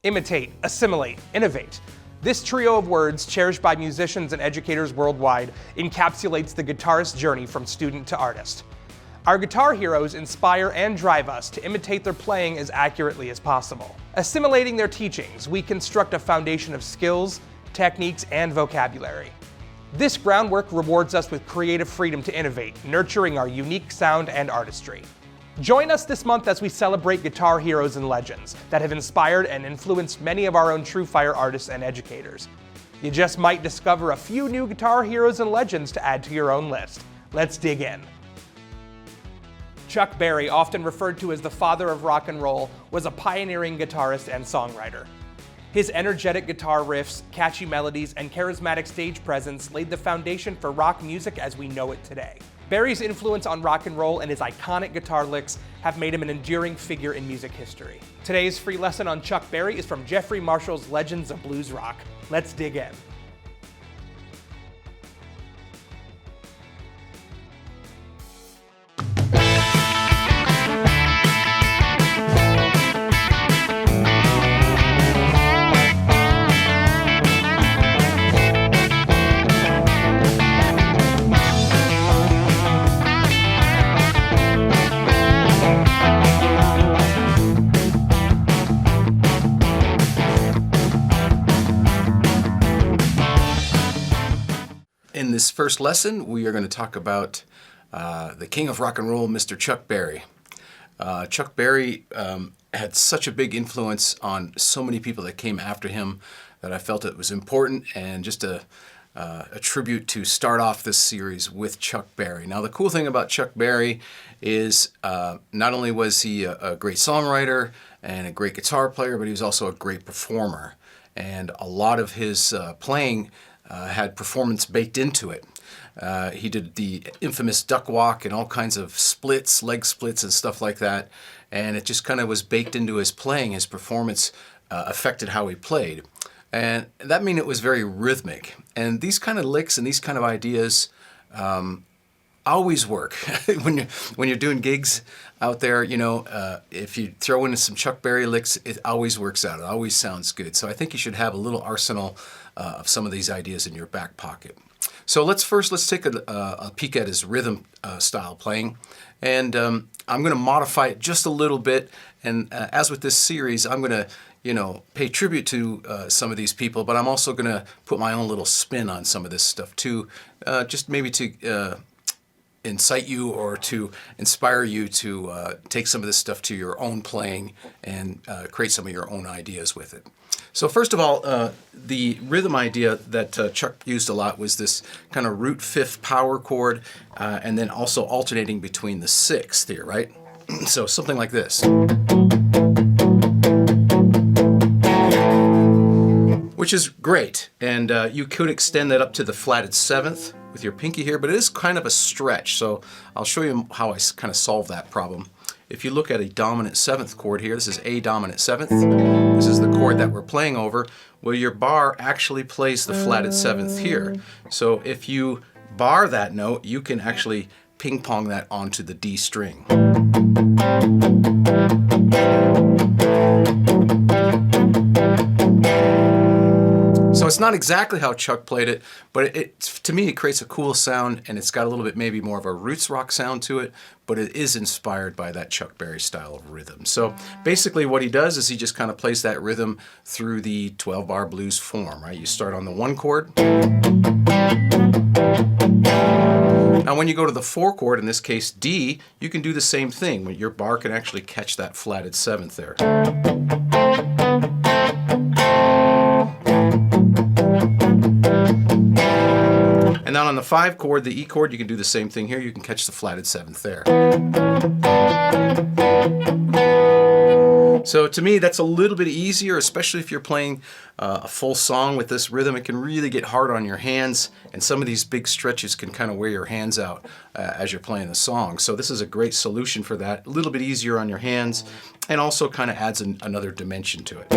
imitate, assimilate, innovate. This trio of words, cherished by musicians and educators worldwide, encapsulates the guitarist's journey from student to artist. Our guitar heroes inspire and drive us to imitate their playing as accurately as possible. Assimilating their teachings, we construct a foundation of skills, techniques, and vocabulary. This groundwork rewards us with creative freedom to innovate, nurturing our unique sound and artistry. Join us this month as we celebrate guitar heroes and legends that have inspired and influenced many of our own TrueFire artists and educators. You just might discover a few new guitar heroes and legends to add to your own list. Let's dig in. Chuck Berry, often referred to as the father of rock and roll, was a pioneering guitarist and songwriter. His energetic guitar riffs, catchy melodies, and charismatic stage presence laid the foundation for rock music as we know it today. Berry's influence on rock and roll and his iconic guitar licks have made him an enduring figure in music history. Today's free lesson on Chuck Berry is from Jeffery Marshall's Legends of Blues Rock. Let's dig in. In this first lesson, we are going to talk about the king of rock and roll, Mr. Chuck Berry. Chuck Berry had such a big influence on so many people that came after him that I felt it was important and just a tribute to start off this series with Chuck Berry. Now, the cool thing about Chuck Berry is not only was he a great songwriter and a great guitar player, but he was also a great performer. And a lot of his playing had performance baked into it. He did the infamous duck walk and all kinds of splits, leg splits and stuff like that. And it just kind of was baked into his playing. His performance affected how he played. And that meant it was very rhythmic. And these kind of licks and these kind of ideas always work. when you're doing gigs out there, you know, if you throw in some Chuck Berry licks, it always works out. It always sounds good. So I think you should have a little arsenal of some of these ideas in your back pocket. So let's take a peek at his rhythm style playing. And I'm going to modify it just a little bit. And as with this series, I'm going to, you know, pay tribute to some of these people, but I'm also going to put my own little spin on some of this stuff too, just maybe to incite you or to inspire you to take some of this stuff to your own playing and create some of your own ideas with it. So first of all, the rhythm idea that Chuck used a lot was this kind of root fifth power chord and then also alternating between the sixth here, right? So something like this. Which is great, and you could extend that up to the flatted seventh with your pinky here, but it is kind of a stretch, so I'll show you how I kind of solve that problem. If you look at a dominant seventh chord here, this is A dominant seventh, this is the chord that we're playing over, well, your bar actually plays the flatted seventh here. So if you bar that note, you can actually ping pong that onto the D string. So it's not exactly how Chuck played it, but to me it creates a cool sound, and it's got a little bit maybe more of a roots rock sound to it, but it is inspired by that Chuck Berry style of rhythm. So basically what he does is he just kind of plays that rhythm through the 12-bar blues form, right? You start on the 1 chord. Now when you go to the 4 chord, in this case D, you can do the same thing. Your bar can actually catch that flatted 7th there. And then on the 5 chord, the E chord, you can do the same thing here. You can catch the flatted 7th there. So to me, that's a little bit easier, especially if you're playing a full song with this rhythm. It can really get hard on your hands, and some of these big stretches can kind of wear your hands out as you're playing the song. So this is a great solution for that. A little bit easier on your hands, and also kind of adds another dimension to it.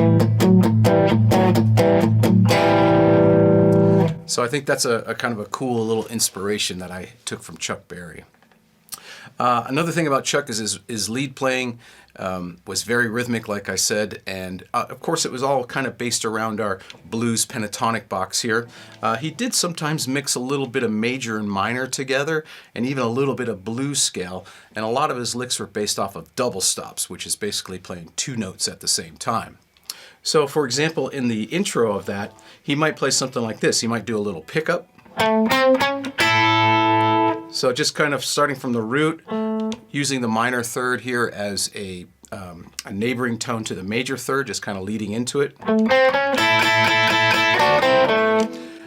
So I think that's a kind of a cool little inspiration that I took from Chuck Berry. Another thing about Chuck is his lead playing was very rhythmic, like I said, and of course it was all kind of based around our blues pentatonic box here. He did sometimes mix a little bit of major and minor together, and even a little bit of blues scale, and a lot of his licks were based off of double stops, which is basically playing two notes at the same time. So for example, in the intro of that, he might play something like this. He might do a little pickup. So just kind of starting from the root, using the minor third here as a neighboring tone to the major third, just kind of leading into it.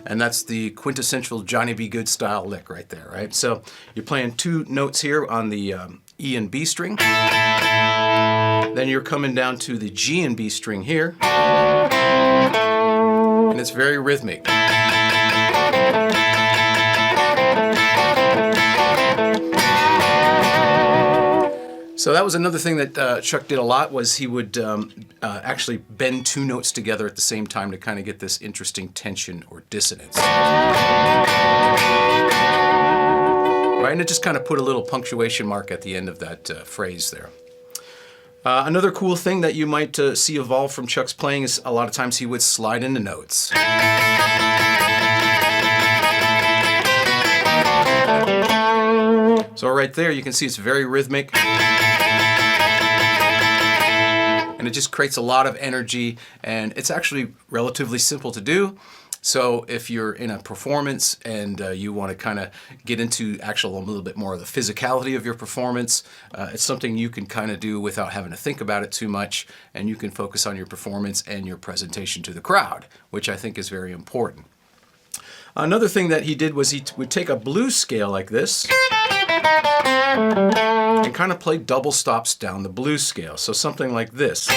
And that's the quintessential Johnny B. Good style lick right there, right? So you're playing two notes here on the E and B string. Then you're coming down to the G and B string here. And it's very rhythmic. So that was another thing that Chuck did a lot, was he would actually bend two notes together at the same time to kind of get this interesting tension or dissonance. Right, and it just kind of put a little punctuation mark at the end of that phrase there. Another cool thing that you might see evolve from Chuck's playing is a lot of times he would slide into notes. So right there you can see it's very rhythmic. And it just creates a lot of energy, and it's actually relatively simple to do. So if you're in a performance and you want to kind of get into a little bit more of the physicality of your performance, it's something you can kind of do without having to think about it too much, and you can focus on your performance and your presentation to the crowd, which I think is very important. Another thing that he did was he would take a blues scale like this and kind of play double stops down the blues scale. So something like this.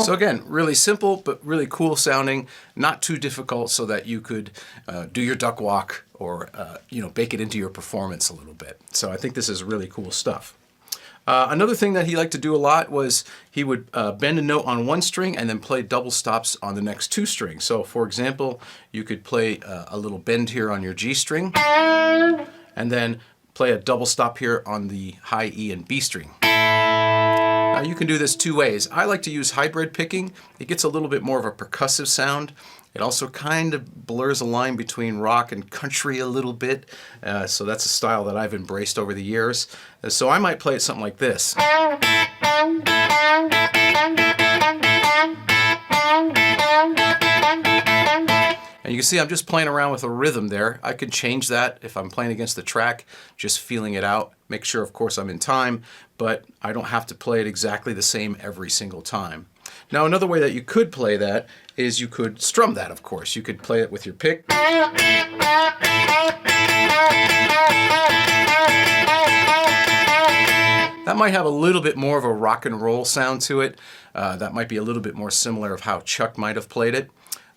So again, really simple, but really cool sounding, not too difficult, so that you could do your duck walk or bake it into your performance a little bit. So I think this is really cool stuff. Another thing that he liked to do a lot was he would bend a note on one string and then play double stops on the next two strings. So for example, you could play a little bend here on your G string and then play a double stop here on the high E and B string. Now you can do this two ways. I like to use hybrid picking. It gets a little bit more of a percussive sound. It also kind of blurs a line between rock and country a little bit. So that's a style that I've embraced over the years. So I might play it something like this. And you can see I'm just playing around with a rhythm there. I could change that if I'm playing against the track, just feeling it out. Make sure, of course, I'm in time, but I don't have to play it exactly the same every single time. Now, another way that you could play that is you could strum that, of course. You could play it with your pick. That might have a little bit more of a rock and roll sound to it. That might be a little bit more similar of how Chuck might have played it.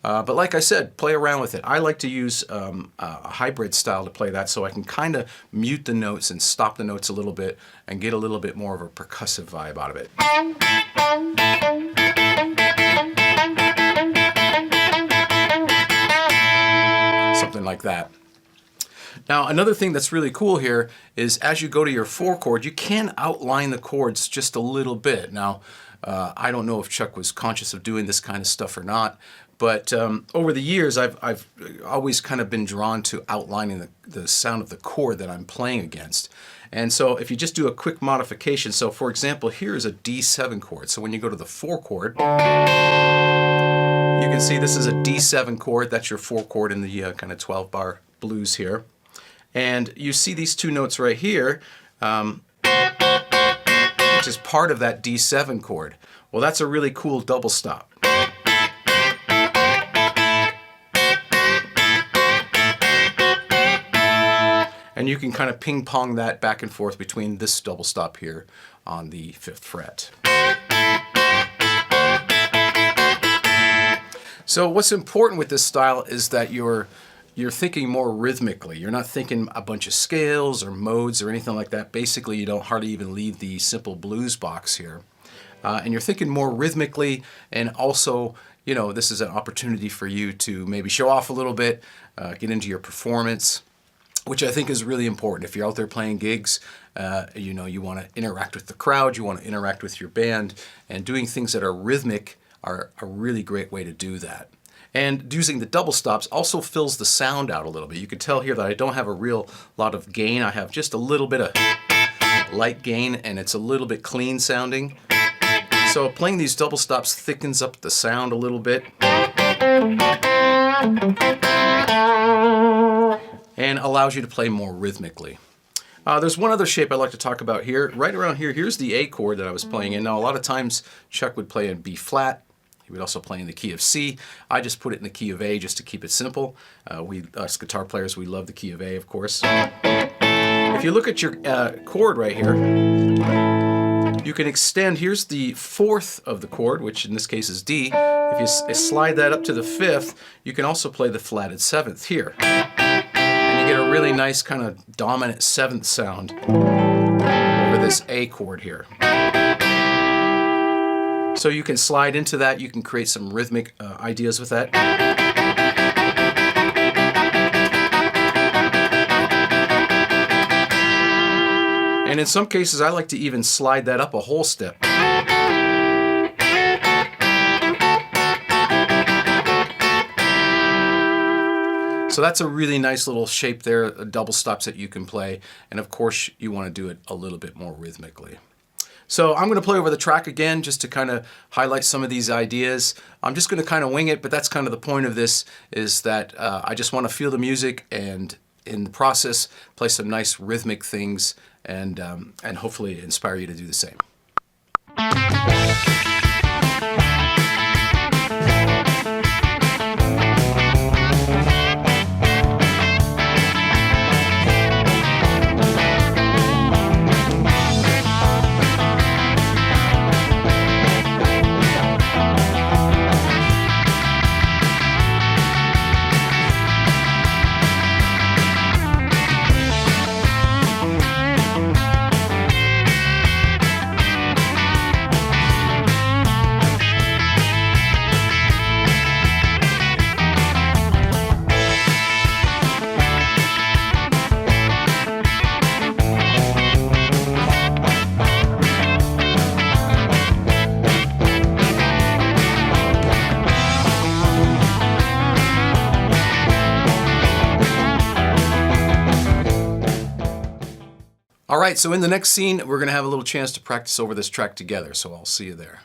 But like I said, play around with it. I like to use a hybrid style to play that, so I can kind of mute the notes and stop the notes a little bit and get a little bit more of a percussive vibe out of it. Something like that. Now, another thing that's really cool here is as you go to your 4 chord, you can outline the chords just a little bit. Now, I don't know if Chuck was conscious of doing this kind of stuff or not, but over the years, I've always kind of been drawn to outlining the sound of the chord that I'm playing against. And so if you just do a quick modification, so for example, here's a D7 chord. So when you go to the 4 chord, you can see this is a D7 chord. That's your 4 chord in the kind of 12-bar blues here. And you see these two notes right here, which is part of that D7 chord. Well, that's a really cool double stop. And you can kind of ping pong that back and forth between this double stop here on the 5th fret. So what's important with this style is that you're thinking more rhythmically. You're not thinking a bunch of scales or modes or anything like that. Basically, you don't hardly even leave the simple blues box here. And you're thinking more rhythmically, and also you know, this is an opportunity for you to maybe show off a little bit, get into your performance, which I think is really important. If you're out there playing gigs, you know, you want to interact with the crowd, you want to interact with your band, and doing things that are rhythmic are a really great way to do that. And using the double stops also fills the sound out a little bit. You can tell here that I don't have a real lot of gain. I have just a little bit of light gain, and it's a little bit clean sounding. So playing these double stops thickens up the sound a little bit and allows you to play more rhythmically. There's one other shape I'd like to talk about here. Right around here, here's the A chord that I was playing in. Now, a lot of times Chuck would play in B flat. He would also play in the key of C. I just put it in the key of A just to keep it simple. Us guitar players, we love the key of A, of course. If you look at your chord right here, you can extend, here's the fourth of the chord, which in this case is D. If you slide that up to the fifth, you can also play the flatted seventh here. And you get a really nice kind of dominant seventh sound over this A chord here. So you can slide into that, you can create some rhythmic ideas with that. And in some cases, I like to even slide that up a whole step. So that's a really nice little shape there, double stops that you can play. And of course, you want to do it a little bit more rhythmically. So I'm going to play over the track again just to kind of highlight some of these ideas. I'm just going to kind of wing it, but that's kind of the point of this, is that I just want to feel the music and in the process play some nice rhythmic things and hopefully inspire you to do the same. All right, so in the next scene, we're going to have a little chance to practice over this track together, so I'll see you there.